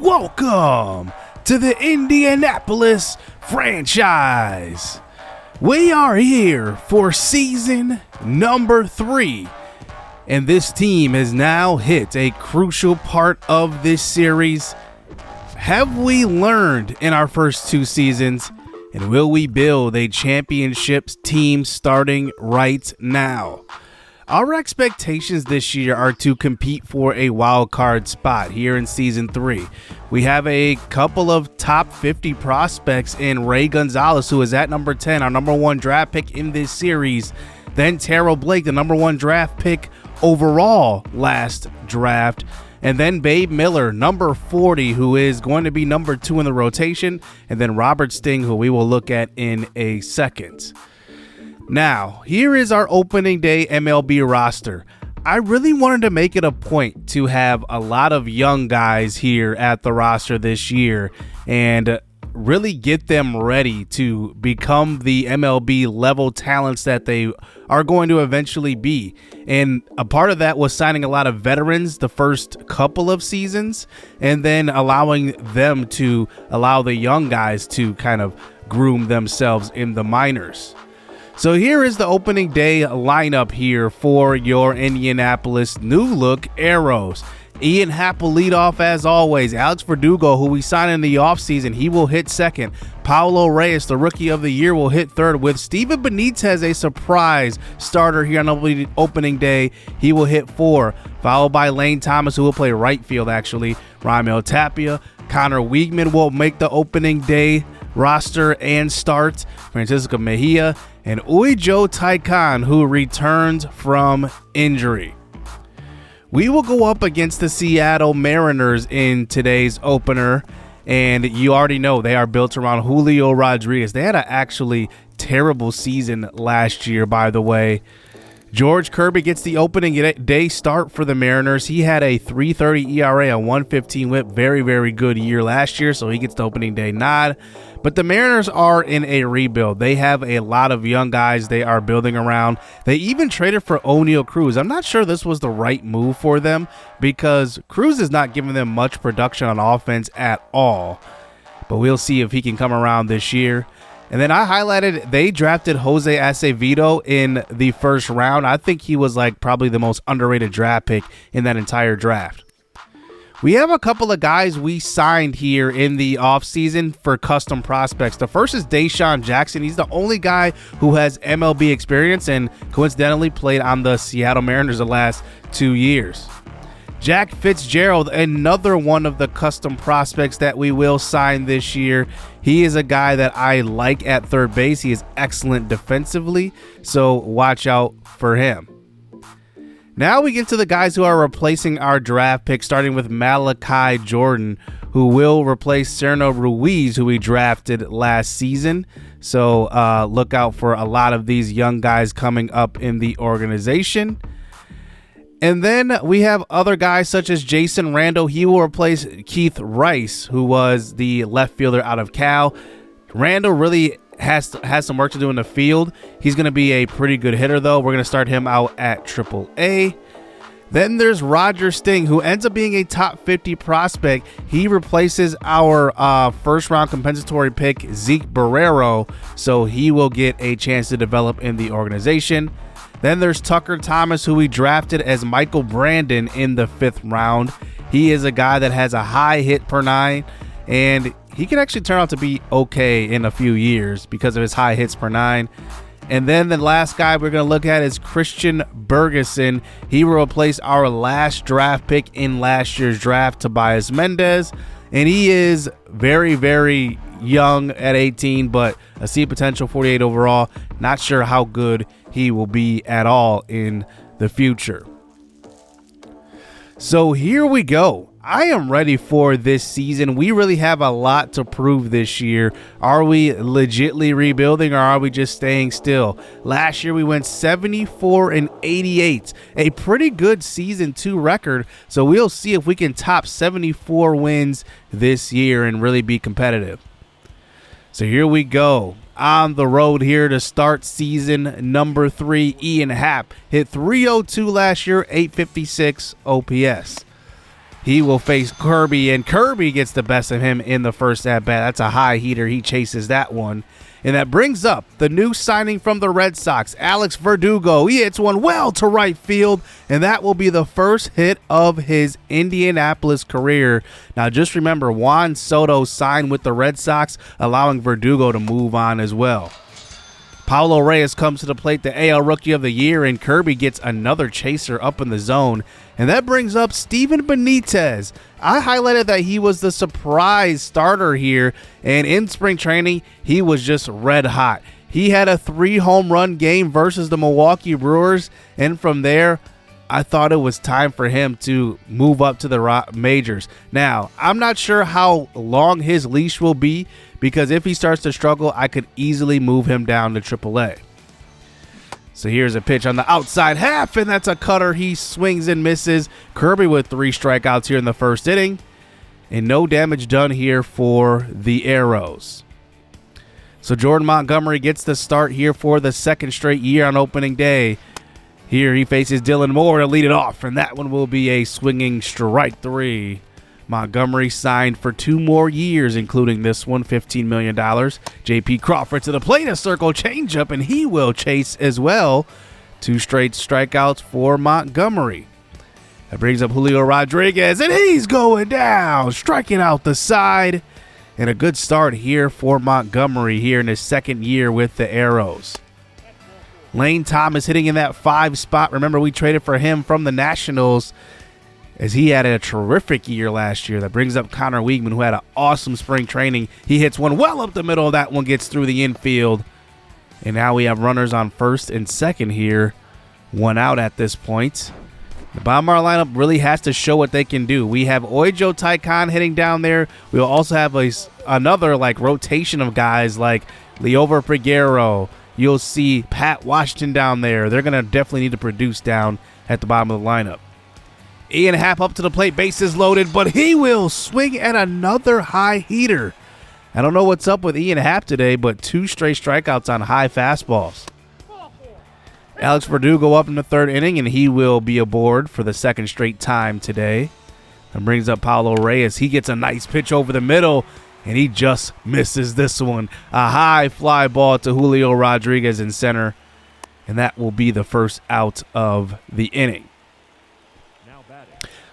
Welcome to the Indianapolis franchise. We are here for season number 3, and this team has now hit a crucial part of this series. Have we learned in our first 2 seasons, and will we build a championship team starting right now? Our expectations this year are to compete for a wild card spot here in season 3. We have a couple of top 50 prospects in Ray Gonzalez, who is at number 10, our number 1 draft pick in this series. Then Terrell Blake, the number 1 draft pick overall last draft. And then Babe Miller, number 40, who is going to be number 2 in the rotation. And then Robert Sting, who we will look at in a second. Now, here is our opening day MLB roster. I really wanted to make it a point to have a lot of young guys here at the roster this year and really get them ready to become the MLB level talents that they are going to eventually be. And a part of that was signing a lot of veterans the first couple of seasons and then allowing them to allow the young guys to kind of groom themselves in the minors. So here is the opening day lineup here for your Indianapolis new look Arrows. Ian Happ will lead off as always. Alex Verdugo, who we signed in the offseason, he will hit second. Paulo Reyes, the rookie of the year, will hit third, with Steven Benitez, a surprise starter here on opening day. He will hit 4, followed by Lane Thomas, who will play right field actually. Raimel Tapia, Connor Wiegman will make the opening day roster and start. Francisco Mejia and Uijo Taikan, who returns from injury. We will go up against the Seattle Mariners in today's opener, and you already know they are built around Julio Rodriguez. They had an actually terrible season last year, by the way. George Kirby gets the opening day start for the Mariners. He had a 3.30 ERA, a 1.15 whip, very, very good year last year, so he gets the opening day nod. But the Mariners are in a rebuild. They have a lot of young guys they are building around. They even traded for O'Neal Cruz. I'm not sure this was the right move for them because Cruz is not giving them much production on offense at all. But we'll see if he can come around this year. And then I highlighted they drafted Jose Acevedo in the first round. I think he was like probably the most underrated draft pick in that entire draft. We have a couple of guys we signed here in the offseason for custom prospects. The first is Deshaun Jackson. He's the only guy who has MLB experience and coincidentally played on the Seattle Mariners the last 2 years. Jack Fitzgerald, another one of the custom prospects that we will sign this year. He is a guy that I like at third base. He is excellent defensively, so watch out for him. Now we get to the guys who are replacing our draft pick, starting with Malachi Jordan, who will replace Serna Ruiz, who we drafted last season. So look out for a lot of these young guys coming up in the organization. And then we have other guys such as Jason Randall. He will replace Keith Rice, who was the left fielder out of Cal. Randall really has some work to do in the field. He's going to be a pretty good hitter, though. We're going to start him out at AAA. Then there's Roger Sting, who ends up being a top 50 prospect. He replaces our first-round compensatory pick, Zeke Barrero, so he will get a chance to develop in the organization. Then there's Tucker Thomas, who we drafted as Michael Brandon in the 5th round. He is a guy that has a high hit per 9, and he can actually turn out to be okay in a few years because of his high hits per 9. And then the last guy we're going to look at is Christian Bergeson. He will replace our last draft pick in last year's draft, Tobias Mendez. And he is very, very young at 18, but I see potential 48 overall. Not sure how good he will be at all in the future. So here we go. I am ready for this season. We really have a lot to prove this year. Are we legitly rebuilding or are we just staying still? Last year we went 74-88, a pretty good season 2 record. So we'll see if we can top 74 wins this year and really be competitive. So here we go. On the road here to start season number 3, Ian Happ hit .302 last year, .856 OPS. He will face Kirby, and Kirby gets the best of him in the first at-bat. That's a high heater. He chases that one. And that brings up the new signing from the Red Sox, Alex Verdugo. He hits one well to right field, and that will be the first hit of his Indianapolis career. Now, just remember, Juan Soto signed with the Red Sox, allowing Verdugo to move on as well. Paulo Reyes comes to the plate, the AL Rookie of the Year, and Kirby gets another chaser up in the zone. And that brings up Steven Benitez. I highlighted that he was the surprise starter here, and in spring training, he was just red hot. He had a 3-home run game versus the Milwaukee Brewers, and from there, I thought it was time for him to move up to the majors. Now, I'm not sure how long his leash will be, because if he starts to struggle, I could easily move him down to AAA. So here's a pitch on the outside half, and that's a cutter. He swings and misses. Kirby with 3 strikeouts here in the first inning, and no damage done here for the Arrows. So Jordan Montgomery gets the start here for the second straight year on opening day. Here he faces Dylan Moore to lead it off, and that one will be a swinging strike 3. Montgomery signed for 2 more years, including this one, $15 million. J.P. Crawford to the plate, a circle changeup, and he will chase as well. 2 straight strikeouts for Montgomery. That brings up Julio Rodriguez, and he's going down, striking out the side. And a good start here for Montgomery here in his second year with the Arrows. Lane Thomas hitting in that 5 spot. Remember, we traded for him from the Nationals, as he had a terrific year last year. That brings up Connor Wiegman, who had an awesome spring training. He hits one well up the middle. That one gets through the infield. And now we have runners on first and second here. 1 out at this point. The bottom of our lineup really has to show what they can do. We have Ojo Taikon hitting down there. We'll also have another rotation of guys like Leover Figueroa. You'll see Pat Washington down there. They're going to definitely need to produce down at the bottom of the lineup. Ian Happ up to the plate, bases loaded, but he will swing at another high heater. I don't know what's up with Ian Happ today, but 2 straight strikeouts on high fastballs. Alex Verdugo up in the 3rd inning, and he will be aboard for the 2nd straight time today. And brings up Paulo Reyes. He gets a nice pitch over the middle, and he just misses this one. A high fly ball to Julio Rodriguez in center, and that will be the first out of the inning.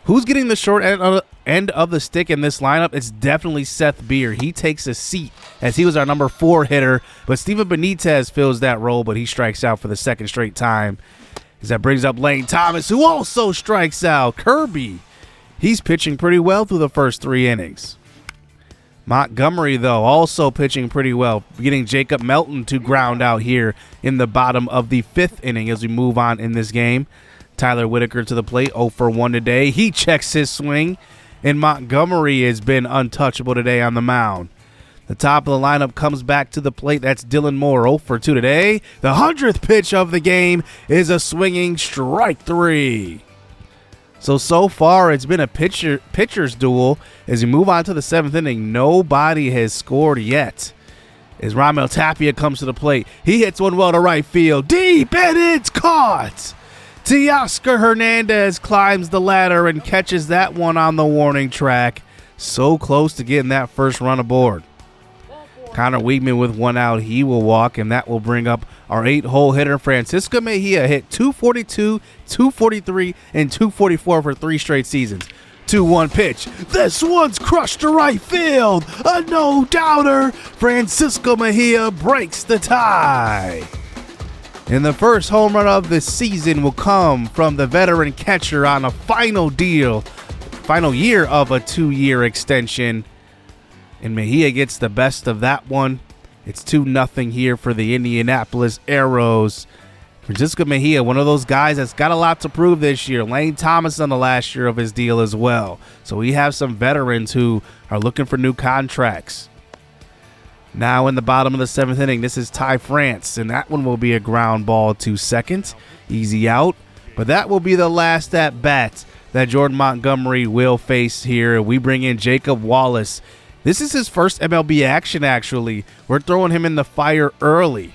Who's getting the short end of the stick in this lineup? It's definitely Seth Beer. He takes a seat as he was our number 4 hitter, but Steven Benitez fills that role, but he strikes out for the 2nd straight time. As that brings up Lane Thomas, who also strikes out. Kirby, he's pitching pretty well through the first 3 innings. Montgomery, though, also pitching pretty well, getting Jacob Melton to ground out here in the bottom of the 5th inning as we move on in this game. Tyler Whitaker to the plate, 0 for 1 today. He checks his swing, and Montgomery has been untouchable today on the mound. The top of the lineup comes back to the plate. That's Dylan Moore, 0 for 2 today. The 100th pitch of the game is a swinging strike 3. So far, it's been a pitcher's duel. As we move on to the 7th inning, nobody has scored yet. As Ramel Tapia comes to the plate, he hits one well to right field. Deep, and it's caught. Teoscar Hernandez climbs the ladder and catches that one on the warning track. So close to getting that first run aboard. Connor Wiegman with 1 out. He will walk, and that will bring up our 8-hole hitter, Francisco Mejia. Hit 242, 243, and 244 for 3 straight seasons. 2-1 pitch. This one's crushed to right field. A no-doubter. Francisco Mejia breaks the tie. And the first home run of the season will come from the veteran catcher on a final year of a 2-year extension. And Mejia gets the best of that one. It's 2-0 here for the Indianapolis Arrows. Francisco Mejia, one of those guys that's got a lot to prove this year. Lane Thomas on the last year of his deal as well. So we have some veterans who are looking for new contracts. Now in the bottom of the 7th inning, this is Ty France, and that one will be a ground ball to second. Easy out. But that will be the last at-bat that Jordan Montgomery will face here. We bring in Jacob Wallace. This is his first MLB action, actually. We're throwing him in the fire early.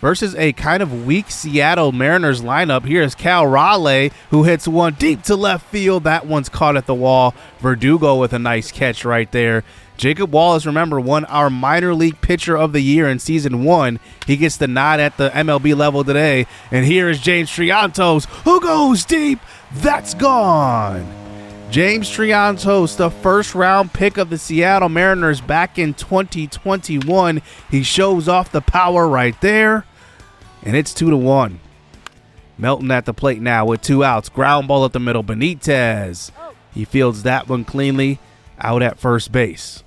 versus a kind of weak Seattle Mariners lineup. Here's Cal Raleigh, who hits one deep to left field. That one's caught at the wall. Verdugo with a nice catch right there. Jacob Wallace, remember, won our minor league pitcher of the year in season 1. He gets the nod at the MLB level today. And here is James Triantos, who goes deep. That's gone. James Triantos, the first-round pick of the Seattle Mariners back in 2021. He shows off the power right there, and it's 2-1. Melton at the plate now with 2 outs. Ground ball at the middle. Benitez. He fields that one cleanly out at first base.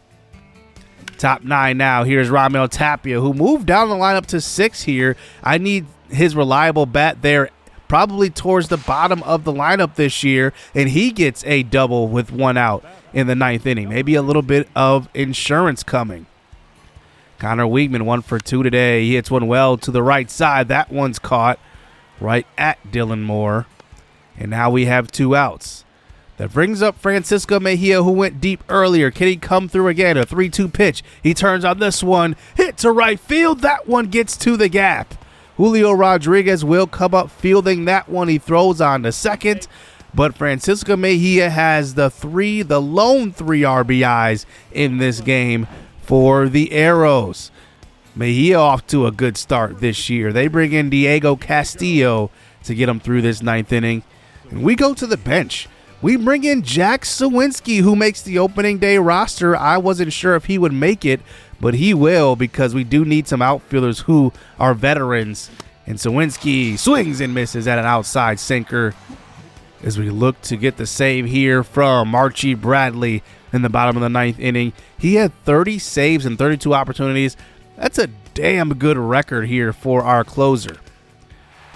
Top 9 now. Here's Raimel Tapia, who moved down the lineup to 6 here. I need his reliable bat there probably towards the bottom of the lineup this year, and he gets a double with 1 out in the 9th inning. Maybe a little bit of insurance coming. Connor Weigman 1 for 2 today. He hits one well to the right side. That one's caught right at Dylan Moore, and now we have 2 outs. That brings up Francisco Mejia, who went deep earlier. Can he come through again? A 3-2 pitch. He turns on this one. Hit to right field. That one gets to the gap. Julio Rodriguez will come up fielding that one. He throws on to second, but Francisco Mejia has the lone 3 RBIs in this game for the Arrows. Mejia off to a good start this year. They bring in Diego Castillo to get him through this 9th inning. And we go to the bench. We bring in Jack Sawinski, who makes the opening day roster. I wasn't sure if he would make it, but he will, because we do need some outfielders who are veterans. And Sawinski swings and misses at an outside sinker as we look to get the save here from Archie Bradley in the bottom of the 9th inning. He had 30 saves and 32 opportunities. That's a damn good record here for our closer.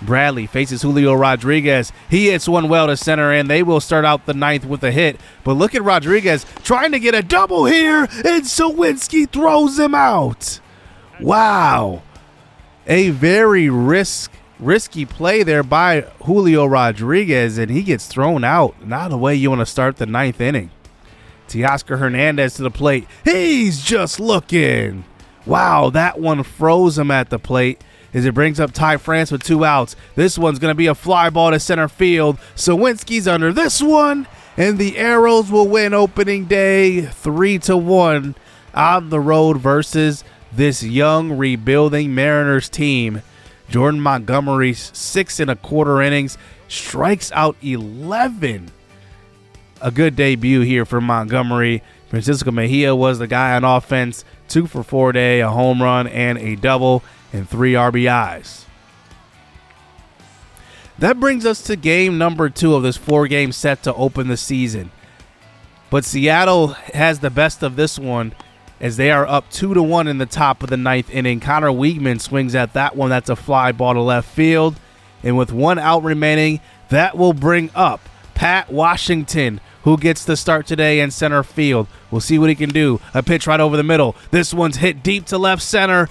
Bradley faces Julio Rodriguez. He hits one well to center, and they will start out the 9th with a hit. But look at Rodriguez trying to get a double here, and Sawinski throws him out. Wow. A very risky play there by Julio Rodriguez, and he gets thrown out. Not the way you want to start the 9th inning. Teoscar Hernandez to the plate. He's just looking. Wow, that one froze him at the plate. As it brings up Ty France with 2 outs. This one's going to be a fly ball to center field. Sawinski's under this one, and the Arrows will win opening day 3-1 on the road versus this young rebuilding Mariners team. Jordan Montgomery, 6 1/4 innings, strikes out 11. A good debut here for Montgomery. Francisco Mejia was the guy on offense. 2 for 4 today, a home run and a double, and 3 RBIs. That brings us to game number 2 of this 4-game set to open the season. But Seattle has the best of this one as they are up 2-1 in the top of the 9th inning. Connor Weigman swings at that one. That's a fly ball to left field. And with 1 out remaining, that will bring up Pat Washington, who gets the start today in center field. We'll see what he can do. A pitch right over the middle. This one's hit deep to left center,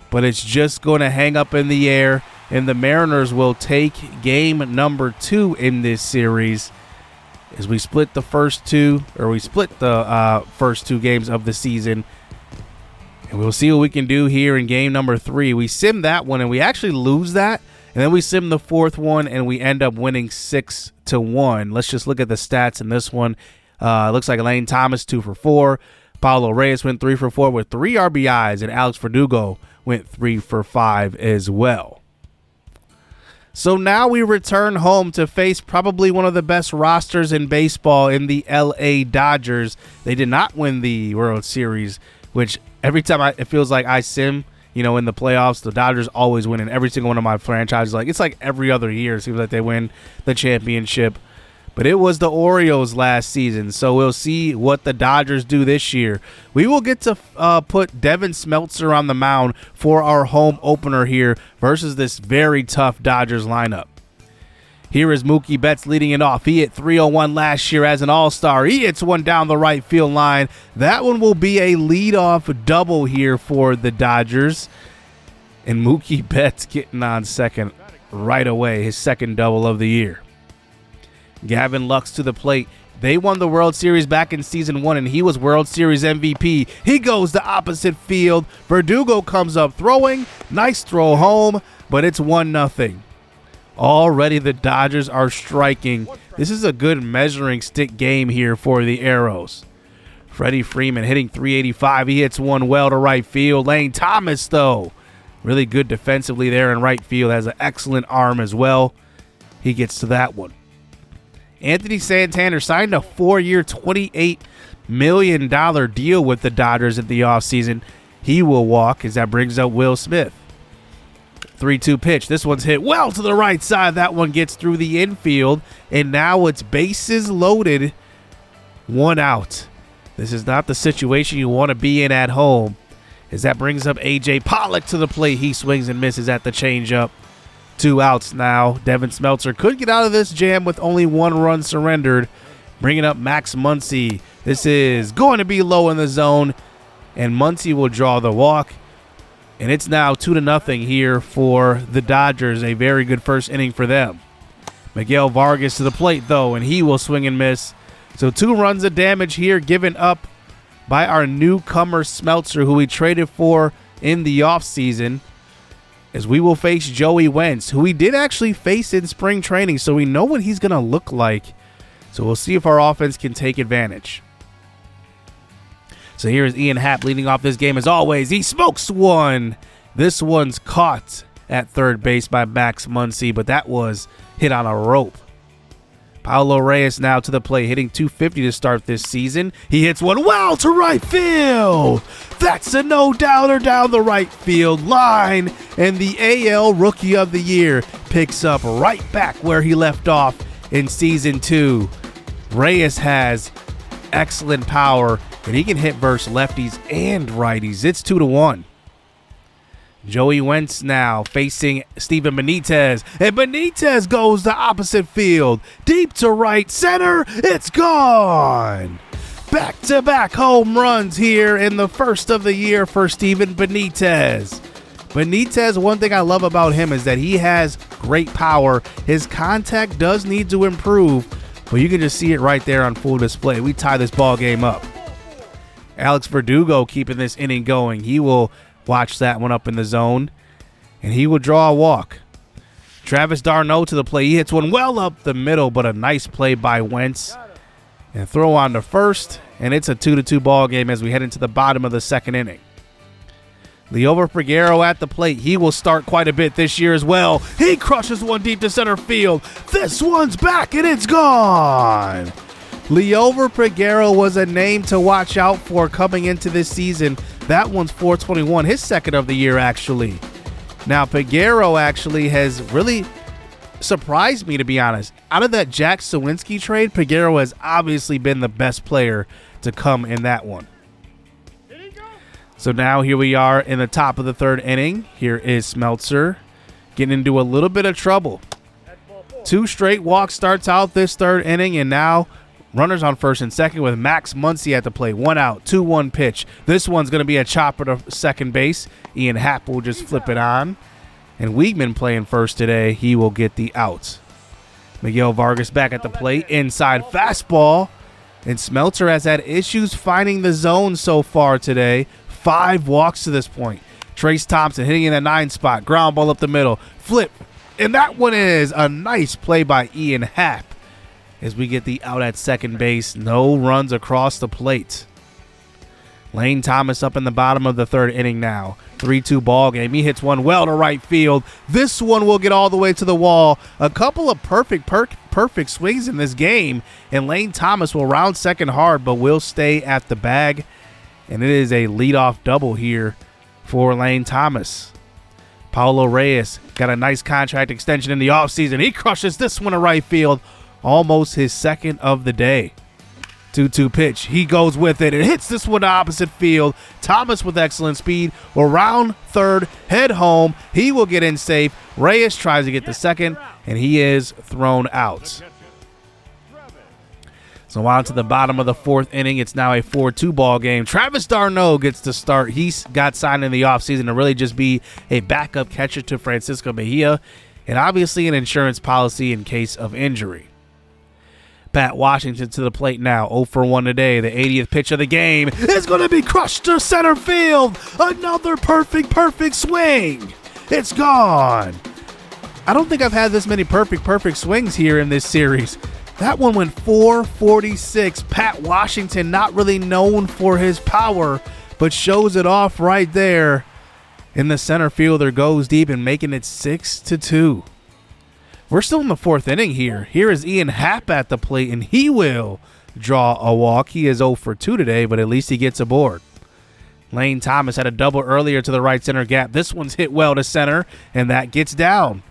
but it's just going to hang up in the air, and the Mariners will take game number 2 in this series as we split the first 2 games of the season. And we'll see what we can do here in game number 3. We sim that one, and we actually lose that. And then we sim the 4th one, and we end up winning 6-1. Let's just look at the stats in this one. It looks like Lane Thomas 2 for 4. Paulo Reyes went 3 for 4 with 3 RBIs, and Alex Verdugo went 3 for 5 as well. So now we return home to face probably one of the best rosters in baseball in the LA Dodgers. They did not win the World Series, which every time it feels like I sim, in the playoffs, the Dodgers always win in every single one of my franchises. It's like every other year it seems like they win the championship. But it was the Orioles last season, so we'll see what the Dodgers do this year. We will get to put Devin Smeltzer on the mound for our home opener here versus this very tough Dodgers lineup. Here is Mookie Betts leading it off. He hit .301 last year as an All-Star. He hits one down the right field line. That one will be a leadoff double here for the Dodgers. And Mookie Betts getting on second right away, his second double of the year. Gavin Lux to the plate. They won the World Series back in Season 1, and he was World Series MVP. He goes to opposite field. Verdugo comes up throwing. Nice throw home, but it's 1-0. Already the Dodgers are striking. This is a good measuring stick game here for the Arrows. Freddie Freeman hitting .385. He hits one well to right field. Lane Thomas, though, really good defensively there in right field. Has an excellent arm as well. He gets to that one. Anthony Santander signed a 4-year, $28 million deal with the Dodgers at the offseason. He will walk as that brings up Will Smith. 3-2 pitch. This one's hit well to the right side. That one gets through the infield, and now it's bases loaded, 1 out. This is not the situation you want to be in at home, as that brings up A.J. Pollock to the plate. He swings and misses at the changeup. 2 outs now. Devin Smeltzer could get out of this jam with only 1 run surrendered. Bringing up Max Muncy. This is going to be low in the zone, and Muncy will draw the walk. And it's now 2-0 here for the Dodgers. A very good first inning for them. Miguel Vargas to the plate, though, and he will swing and miss. So 2 runs of damage here given up by our newcomer Smeltzer, who we traded for in the offseason. As we will face Joey Wentz, who we did actually face in spring training, so we know what he's going to look like. So we'll see if our offense can take advantage. So here's Ian Happ leading off this game as always. He smokes one. This one's caught at third base by Max Muncy, but that was hit on a rope. Paulo Reyes now to the plate, hitting .250 to start this season. He hits one well to right field. That's a no-doubter down the right field line. And the AL Rookie of the Year picks up right back where he left off in Season 2. Reyes has excellent power, and he can hit versus lefties and righties. It's 2-1. Joey Wentz now facing Steven Benitez, and Benitez goes to opposite field, deep to right center. It's gone. Back-to-back home runs here in the first of the year for Steven Benitez. Benitez, one thing I love about him is that he has great power. His contact does need to improve, but you can just see it right there on full display. We tie this ball game up. Alex Verdugo keeping this inning going. He will watch that one up in the zone, and he will draw a walk. Travis d'Arnaud to the plate. He hits one well up the middle, but a nice play by Wentz. And throw on to first, and it's a 2-2 ball game as we head into the bottom of the second inning. Liover Peguero at the plate. He will start quite a bit this year as well. He crushes one deep to center field. This one's back, and it's gone. Liover Peguero was a name to watch out for coming into this season. That one's .421, his second of the year, actually. Now, Peguero actually has really surprised me, to be honest. Out of that Jack Sawinski trade, Peguero has obviously been the best player to come in that one. So now here we are in the top of the third inning. Here is Smeltzer getting into a little bit of trouble. 2 straight walks starts out this third inning, and now runners on first and second with Max Muncy at the plate. 1 out, 2-1 pitch. This one's going to be a chopper to second base. Ian Happ will just flip it on. And Wiegman playing first today. He will get the out. Miguel Vargas back at the plate. Inside fastball. And Smeltzer has had issues finding the zone so far today. 5 walks to this point. Trace Thompson hitting in the 9 spot. Ground ball up the middle. Flip. And that one is a nice play by Ian Happ. As we get the out at second base. No runs across the plate. Lane Thomas up in the bottom of the third inning now. 3-2 ball game. He hits one well to right field. This one will get all the way to the wall. A couple of perfect swings in this game. And Lane Thomas will round second hard, but will stay at the bag. And it is a leadoff double here for Lane Thomas. Paulo Reyes got a nice contract extension in the offseason. He crushes this one to right field. Almost his second of the day. 2-2 pitch. He goes with it and hits this one to opposite field. Thomas with excellent speed will round third, head home. He will get in safe. Reyes tries to get the second, and he is thrown out. So on to the bottom of the fourth inning. It's now a 4-2 ball game. Travis d'Arnaud gets to start. He got signed in the offseason to really just be a backup catcher to Francisco Mejia, and obviously an insurance policy in case of injury. Pat Washington to the plate now, 0 for 1 today. The 80th pitch of the game is going to be crushed to center field. Another perfect swing. It's gone. I don't think I've had this many perfect swings here in this series. That one went 446. Pat Washington, not really known for his power, but shows it off right there. And the center fielder goes deep and making it 6-2. We're still in the 4th inning here. Here is Ian Happ at the plate, and he will draw a walk. He is 0 for 2 today, but at least he gets aboard. Lane Thomas had a double earlier to the right center gap. This one's hit well to center, and that gets down.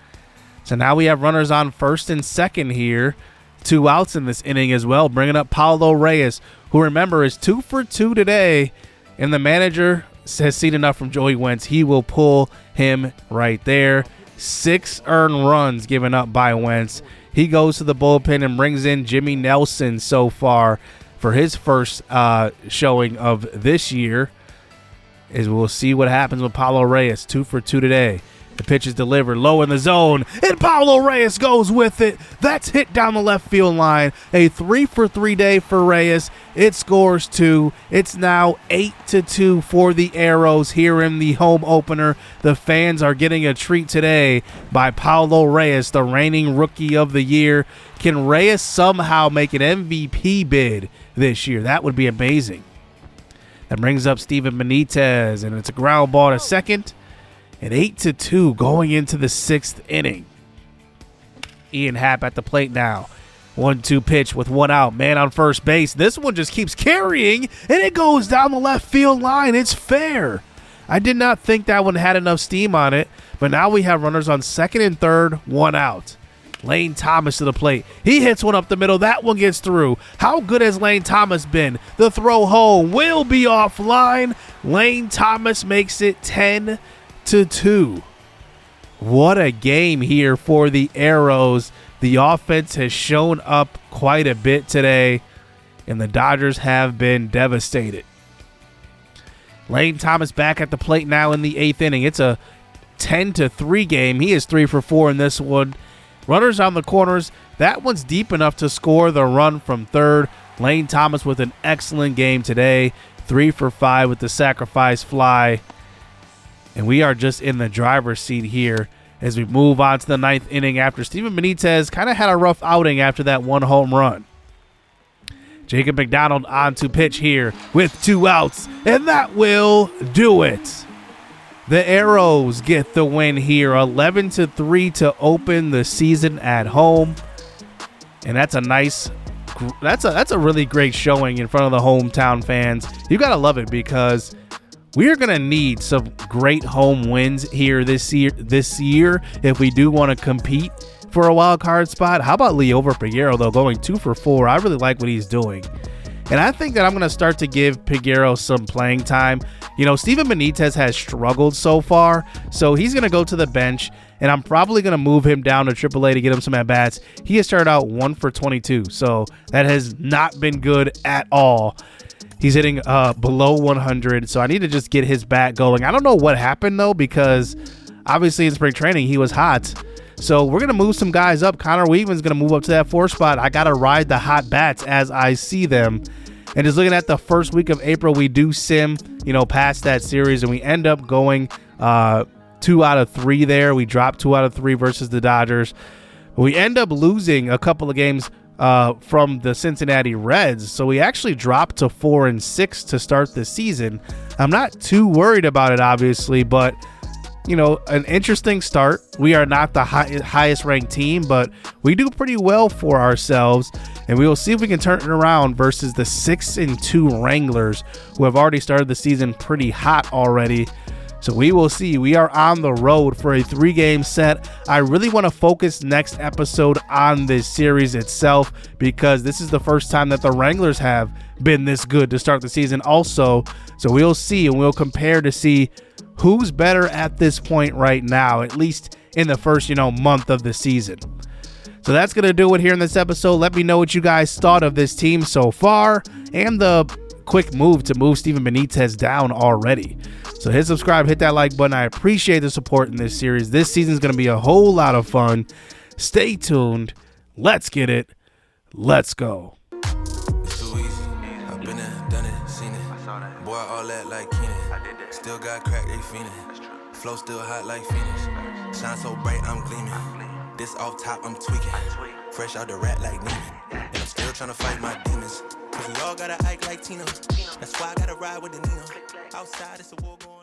So now we have runners on first and second here. 2 outs in this inning as well, bringing up Paulo Reyes, who, remember, is 2 for 2 today, and the manager has seen enough from Joey Wentz. He will pull him right there. 6 earned runs given up by Wentz. He goes to the bullpen and brings in Jimmy Nelson so far for his first showing of this year. As we'll see what happens with Paulo Reyes, 2 for 2 today. The pitch is delivered low in the zone, and Paulo Reyes goes with it. That's hit down the left field line. A 3 for 3 day for Reyes. It scores 2. It's now 8-2 for the Arrows here in the home opener. The fans are getting a treat today by Paulo Reyes, the reigning Rookie of the Year. Can Reyes somehow make an MVP bid this year? That would be amazing. That brings up Steven Benitez, and it's a ground ball to second. At 8-2 going into the 6th inning. Ian Happ at the plate now. 1-2 pitch with 1 out. Man on first base. This one just keeps carrying, and it goes down the left field line. It's fair. I did not think that one had enough steam on it, but now we have runners on second and third, 1 out. Lane Thomas to the plate. He hits one up the middle. That one gets through. How good has Lane Thomas been? The throw home will be offline. Lane Thomas makes it 10-2. What a game here for the Arrows. The offense has shown up quite a bit today, and the Dodgers have been devastated. Lane Thomas back at the plate now in the 8th inning. It's a 10-3 game. He is 3 for 4 in this one. Runners on the corners. That one's deep enough to score the run from third. Lane Thomas with an excellent game today. 3 for 5 with the sacrifice fly. And we are just in the driver's seat here as we move on to the 9th inning after Steven Benitez kind of had a rough outing after that 1 home run. Jacob McDonald on to pitch here with 2 outs, and that will do it. The Arrows get the win here, 11-3 to open the season at home. And that's a really great showing in front of the hometown fans. You got to love it because we are going to need some great home wins here this year if we do want to compete for a wild card spot. How about Liover Peguero, though, going 2 for 4? I really like what he's doing. And I think that I'm going to start to give Peguero some playing time. You know, Steven Benitez has struggled so far, so he's going to go to the bench, and I'm probably going to move him down to AAA to get him some at-bats. He has started out 1 for 22, so that has not been good at all. He's hitting below 100, so I need to just get his bat going. I don't know what happened, though, because obviously in spring training he was hot. So we're going to move some guys up. Connor Weaveman's going to move up to that 4 spot. I got to ride the hot bats as I see them. And just looking at the first week of April, we do sim, past that series, and we end up going 2 out of 3 there. We dropped 2 out of 3 versus the Dodgers. We end up losing a couple of games from the Cincinnati Reds. So we actually dropped to 4-6 to start the season. I'm not too worried about it, obviously, but an interesting start. We are not the highest ranked team, but we do pretty well for ourselves, and we will see if we can turn it around versus the 6-2 Wranglers, who have already started the season pretty hot already. So we will see. We are on the road for a 3-game set. I really want to focus next episode on this series itself because this is the first time that the Wranglers have been this good to start the season also. So we'll see, and we'll compare to see who's better at this point right now, at least in the first, month of the season. So that's going to do it here in this episode. Let me know what you guys thought of this team so far and the quick move to move Steven Benitez down already. So hit subscribe, hit that like button. I appreciate the support in this series. This season is going to be a whole lot of fun. Stay tuned. Let's get it. Let's go. It's too easy. I've been there, done it, seen it. Boy, all that like Keenan. Still got crack, they fiendin'. Flow still hot like Phoenix. Shine so bright, I'm gleaming. This off top, I'm tweaking. Fresh out the rat like Neiman. And I'm still tryna fight my demons. Cause we all gotta act like Tina. That's why I gotta ride with the Nina. Outside, it's a war going on.